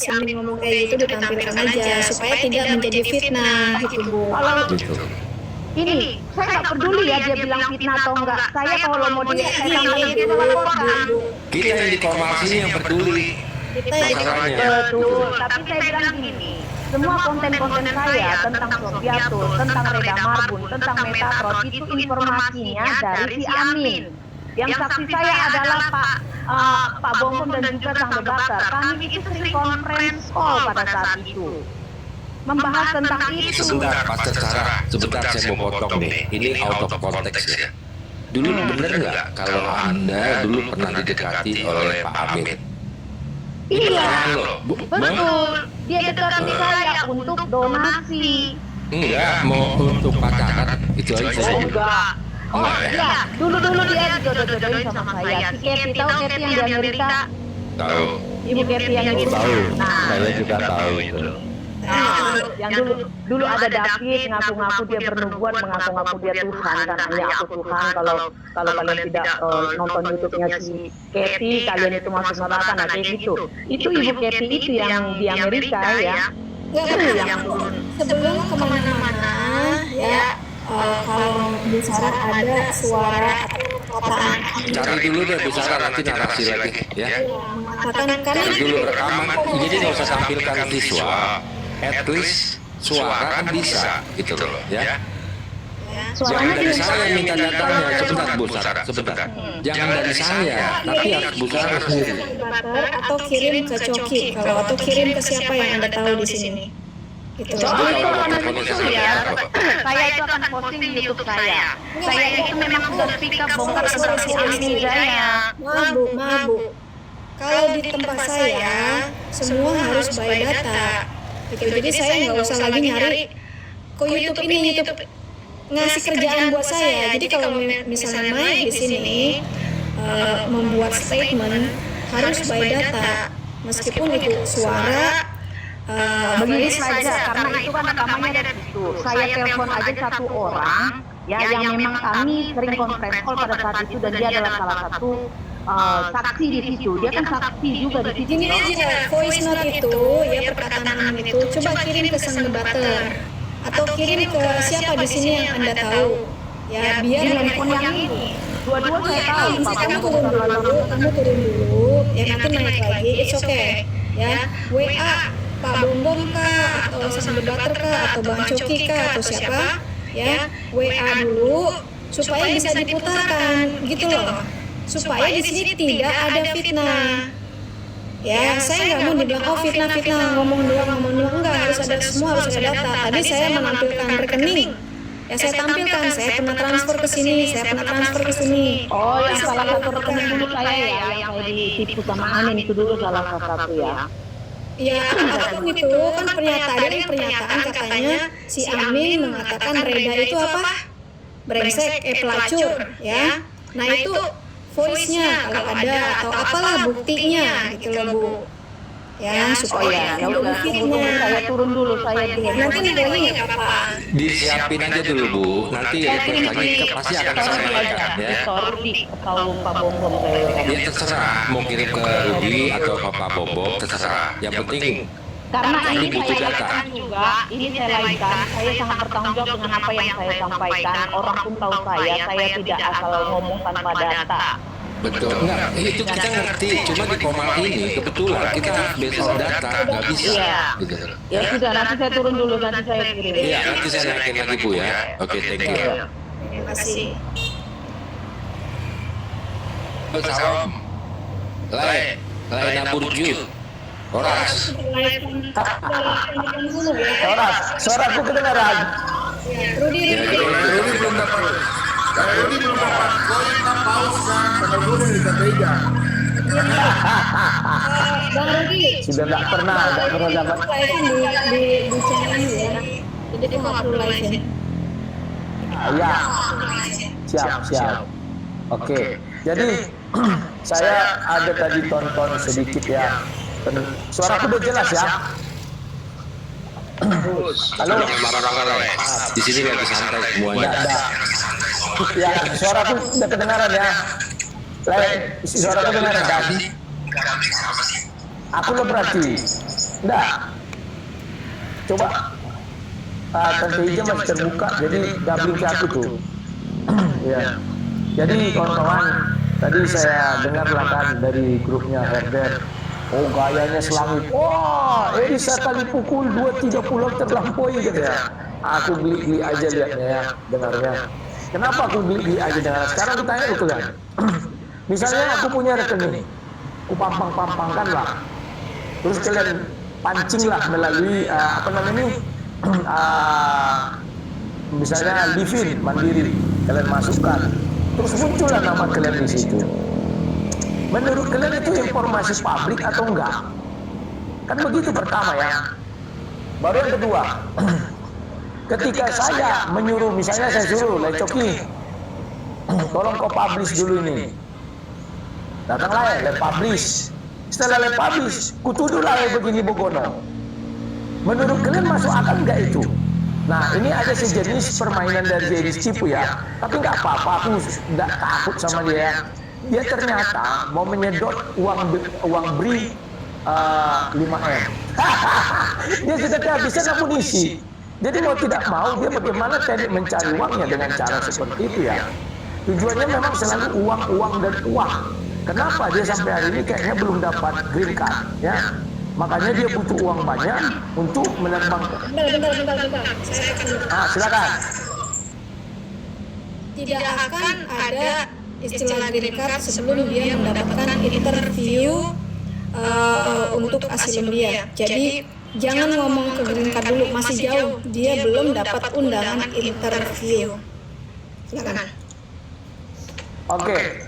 si Amin ngomong kayak gitu ditampilkan aja supaya tidak menjadi fitnah gitu Bu. Kalau ini saya nggak peduli ya dia bilang fitnah atau enggak. Saya kalau mau saya tampilkan dia laporkan. Kita yang di Komasi yang peduli masalahnya. Betul. Tapi saya bilang gini, semua konten-konten saya tentang Sofiatul, tentang Reda Marbun, tentang Metatron itu informasinya dari si Amin. Yang saksi saya adalah Pak Bongbong dan juga Sang Debater. Kami itu sering conference call pada saat itu. Membahas tentang itu. Sebentar Pastor Sarah, sebentar saya mau potong nih. Ini out of context ya. Dulu bener nggak kalau Anda dulu pernah didekati oleh Pak Amin? Iya, betul. Dia dekati saya untuk donasi. Enggak, mau untuk pacaran itu aja. Oh enggak. Oh iya, dulu dia jodoh-jodohin sama saya. Si Kathy, tahu Kathy yang di Amerika? Tahu. Ibu Kathy yang di Tahu, Nah, saya juga tahu itu. yang dulu ada David ngaku-ngaku dia bernubuat, mengaku-ngaku dia Tuhan, katanya aku Tuhan. Kalau kalian tidak nonton YouTube-nya si Kathy, kalian itu masuk neraka, nah kayak gitu. Itu Ibu Kathy itu yang di Amerika ya. Yang sebelum kemana-mana ya, kalau bicara ada suara atau perkataan Cari dulu deh Bu Sarah, nanti narasi lagi ya. mengatakan karena Cari dulu rekaman, jadi nggak usah tampilkan visual. At least suara kan bisa gitu loh ya. Jangan dari saya yang minta datanya, sebentar Bu Sarah, sebentar. Jangan dari saya, tapi harus Bu Sarah sendiri. atau kirim ke Coki kalau atau kirim ke siapa yang Anda tahu di sini. Gitu. Soal itu akan muncul ya. Saya itu akan posting di YouTube saya. Saya itu memang sudah speak up bongkar tentang si Amin saya. Mabuk. Kalau di tempat saya semua harus by data. Gitu. Jadi saya nggak usah lagi nyari kok YouTube ngasih kerjaan buat saya. Jadi kalau misalnya naik di sini membuat statement harus by data meskipun itu suara Begini saja, karena itu kan rekamannya ada di situ. Saya telepon aja satu orang, ya yang memang kami sering conference call pada saat itu dan dia adalah salah satu saksi di situ. Dia kan saksi juga di situ. Gini aja, voice note itu, ya perkataan Amin itu, coba kirim ke Sang Debater atau kirim ke siapa di sini yang Anda tahu, ya biar Handphone yang ini, dua-dua saya tahu. Nanti kamu turun dulu, ya nanti naik lagi, it's okay, ya WA Pak Bongbong kah, atau Sang Debater kah, atau Bang Coki kah, atau siapa, ya WA dulu supaya bisa diputarkan, gitu loh, supaya di sini tidak ada fitnah. Ya, saya nggak mau dibilang oh fitnah ngomong doang enggak, harus ada semua, harus ada data. Tadi saya menampilkan rekening. Ya saya tampilkan, saya pernah transfer ke sini, saya pernah transfer ke sini. Oh, yang salah satu rekening dulu saya ya, yang saya ditipu sama Amin itu dulu salah satu ya. Ya, apapun itu kan pernyataan katanya si Amin mengatakan Reda itu apa? Brengsek, pelacur, ya. Nah itu voice-nya kalau ada atau apalah buktinya gitu loh Bu. Ya, supaya ya udah saya turun dulu, saya dengar. nanti nilainya nggak apa-apa. Disiapin aja dulu Bu, nanti terus lagi pasti akan saya sampaikan ya. Rudi atau Pak Bongbong saya. Ya terserah, mau kirim ke Rudi atau ke Pak Bongbong terserah. Yang penting Karena ini butuh saya data. lakukan juga, ini saya lakukan, saya sangat bertanggung jawab dengan apa yang saya sampaikan. Orang pun tahu saya tidak asal ngomong tanpa data. betul enggak, itu kita ngerti. Cuma di Komal ini kebetulan kita based on data nggak bisa. Iya. Gitu. Ya sudah, nanti saya turun dulu, nanti saya kirim. Iya, nanti saya naikin lagi Bu ya. Oke, thank you. Terima kasih. Salam. Lain Burju. Horas. Horas, suaraku kedengaran. Rudi. Rudi belum dapat. Kalau Rudi belum dapat, boleh kita pausa karena Rudi tidak beda. Bang Rudi. Sudah nggak pernah dapat. Live di channel ini ya. Jadi kok nggak perlu live ya? Ya, siap. Oke, jadi saya ada tadi tonton sedikit ya. Suaraku udah jelas ya. Halo. Di sini lagi santai semuanya. Ada. Ya, suaraku udah kedengaran ya. Suaraku kedengaran tadi. Aku lah berarti. Enggak. Coba. Tante Ija masih terbuka, jadi gabling ke aku tuh. Ya. Jadi kawan-kawan, tadi saya dengarlah kan dari grupnya Herbert. Oh gayanya selangit. Wah, bisa kali pukul 2.30 terlampaui gitu ya. Aku geli-geli aja liatnya ya, dengarnya. Kenapa aku geli-geli aja dengar? Sekarang aku tanya itu kan. Misalnya aku punya rekening, aku pampang-pampangkan lah. Terus kalian pancing lah melalui apa namanya ini, misalnya Livin Mandiri, kalian masukkan. Terus muncullah nama kalian di situ. Menurut kalian itu informasi publik atau enggak? Kan begitu pertama ya. Baru yang kedua, ketika saya menyuruh, misalnya saya suruh, Lecoki, tolong kau publish dulu ini. Datanglah ya, publish. Setelah publish, kutuduhlah ya begini Bogono. Menurut kalian masuk akal enggak itu? Nah, ini ada sejenis permainan dari Jedis tipu ya. Tapi nggak apa-apa, aku nggak takut sama dia. Dia ternyata mau menyedot uang BRI 5M. Dia sudah kehabisan amunisi. Jadi mau tidak mau dia bagaimana tadi mencari uangnya dengan cara seperti itu ya. Tujuannya memang selalu uang dan uang. Kenapa dia sampai hari ini kayaknya belum dapat green card ya? Makanya dia butuh uang banyak untuk menerbangkan. Bentar. Silakan. Tidak akan ada istilah green card sebelum dia mendapatkan interview untuk asilum dia. Jadi jangan ngomong ke green card dulu, masih jauh. Dia belum dapat undangan interview. Silakan. Oke.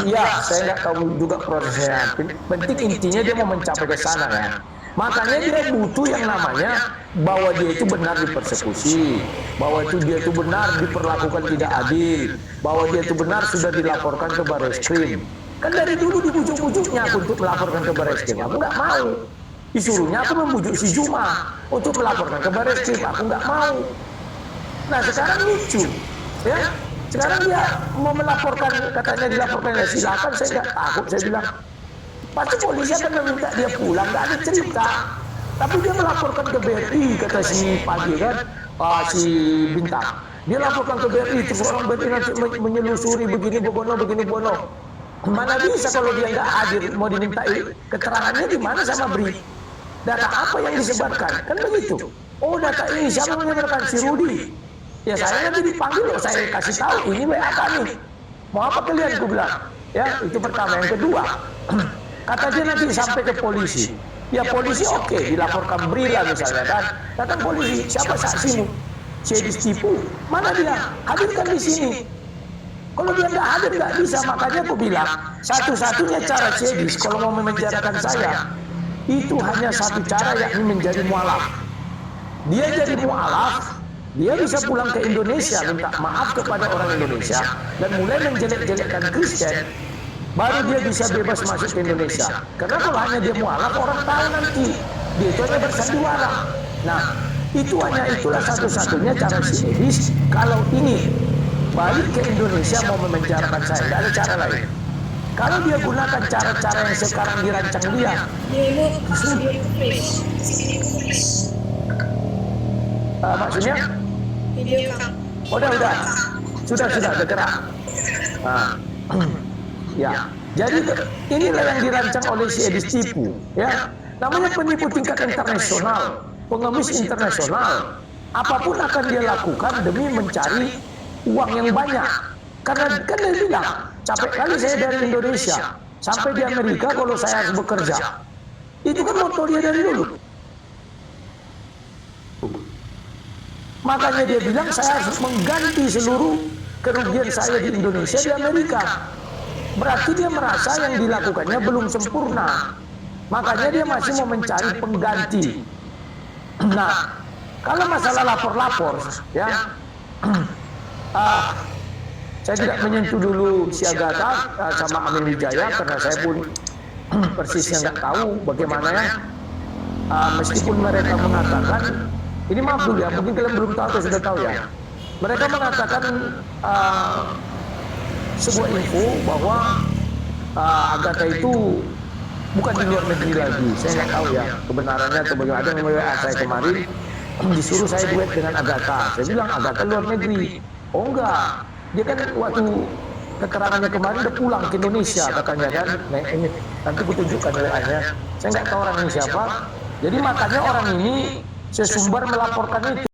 Ya, saya nggak tahu juga prosesnya. Penting intinya dia mau mencapai ke sana ya. Makanya dia butuh yang namanya bahwa dia itu benar dipersekusi, bahwa itu dia itu benar diperlakukan tidak adil, bahwa dia itu benar sudah dilaporkan ke Barreskrim. Kan dari dulu dibujuk-bujuknya aku untuk melaporkan ke Barreskrim. Aku nggak mau. Disuruhnya aku membujuk si Juma untuk melaporkan ke Barreskrim. Aku nggak mau. Nah sekarang lucu, ya. Sekarang dia mau melaporkan, katanya dilaporkan, ya silakan, saya nggak takut, saya bilang. Pasti polisi akan meminta dia pulang, nggak ada cerita. Tapi dia melaporkan ke BRI, kata si Pagi kan, si Bintang. Dia laporkan ke BRI, terus orang BRI nanti menyelusuri begini Bogono. Mana bisa kalau dia nggak hadir, mau diminta keterangannya di mana sama BRI? Data apa yang disebarkan? Kan begitu. Oh data ini siapa menyebarkan? Si Rudi. Ya saya nanti dipanggil, saya kasih tahu ini WA kami. Mau apa kalian? Gue bilang. Ya itu pertama. Yang kedua, kata dia nanti sampai ke polisi. Ya polisi oke, dilaporkan BRI lah misalnya kan. Datang polisi, siapa saksimu? Jedis tipu. Mana dia? Hadirkan di sini. Kalau dia nggak hadir nggak bisa. Makanya aku bilang satu-satunya cara Jedis kalau mau memenjarakan saya itu hanya satu cara, yakni menjadi mualaf. Dia jadi mualaf. Dia bisa pulang ke Indonesia, minta maaf kepada orang Indonesia, dan mulai menjelek-jelekkan Kristen, baru dia bisa bebas masuk ke Indonesia. Karena kalau hanya dia mualaf, orang tahu nanti dia itu hanya bersandiwara. Nah, itulah satu-satunya cara si Jedis kalau ini balik ke Indonesia mau memenjarakan saya, tidak ada cara lain. Kalau dia gunakan cara-cara yang sekarang dirancang dia, maksudnya? Video Kang. Udah. Sudah gerak. Nah, ya. Jadi inilah yang dirancang oleh si Jedis tipu, ya. Namanya penipu tingkat internasional, pengemis internasional. Apapun akan dia lakukan demi mencari uang yang banyak. Karena kan dia bilang, capek kali saya dari Indonesia sampai di Amerika kalau saya harus bekerja. Itu kan moto dia dari dulu. Makanya dia bilang saya harus mengganti seluruh kerugian saya di Indonesia di Amerika. Berarti dia merasa yang dilakukannya belum sempurna. Makanya dia masih mau mencari pengganti. Nah, kalau masalah lapor-lapor, ya, saya tidak menyentuh dulu si Agatha sama Amin Wijaya karena saya pun persisnya nggak tahu bagaimana ya. Meskipun mereka mengatakan, ini maaf dulu ya, mungkin kalian belum tahu atau sudah tahu ya. Mereka mengatakan sebuah info bahwa Agatha itu bukan di luar negeri lagi. Saya nggak tahu ya kebenarannya atau bagaimana. Ada yang WA saya kemarin, disuruh saya duet dengan Agatha. Saya bilang Agatha luar negeri. Oh enggak, dia kan waktu keterangannya kemarin udah pulang ke Indonesia katanya kan. Nah, ini nanti aku tunjukkan WA-nya. Saya nggak tahu orang ini siapa. Jadi makanya orang ini sesumbar melaporkan itu.